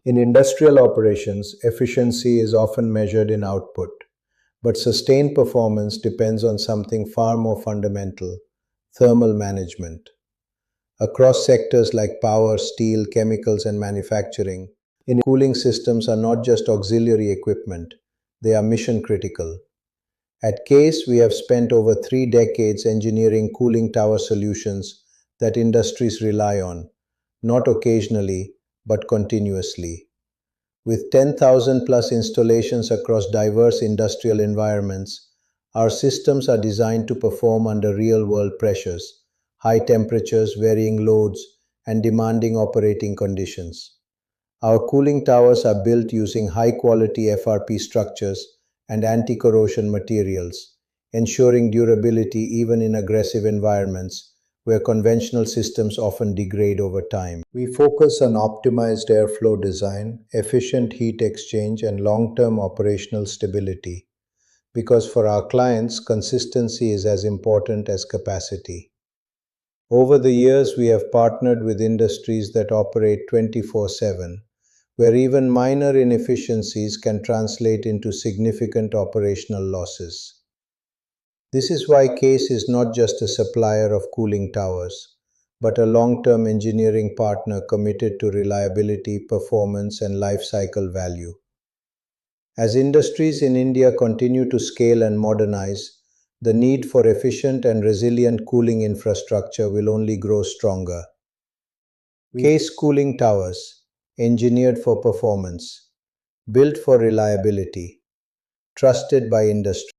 In industrial operations, efficiency is often measured in output, but sustained performance depends on something far more fundamental: thermal management. Across sectors like power, steel, chemicals, and manufacturing, cooling systems are not just auxiliary equipment, they are mission critical. At CASE, we have spent over 3 decades engineering cooling tower solutions that industries rely on, not occasionally, but continuously. With 10,000 plus installations across diverse industrial environments, our systems are designed to perform under real-world pressures, high temperatures, varying loads, and demanding operating conditions. Our cooling towers are built using high-quality FRP structures and anti-corrosion materials, ensuring durability even in aggressive environments where conventional systems often degrade over time. We focus on optimized airflow design, efficient heat exchange, and long-term operational stability because for our clients, consistency is as important as capacity. Over the years, we have partnered with industries that operate 24/7, where even minor inefficiencies can translate into significant operational losses. This is why CASE is not just a supplier of cooling towers, but a long-term engineering partner committed to reliability, performance, and life cycle value. As industries in India continue to scale and modernize, the need for efficient and resilient cooling infrastructure will only grow stronger. CASE cooling towers, engineered for performance, built for reliability, trusted by industry.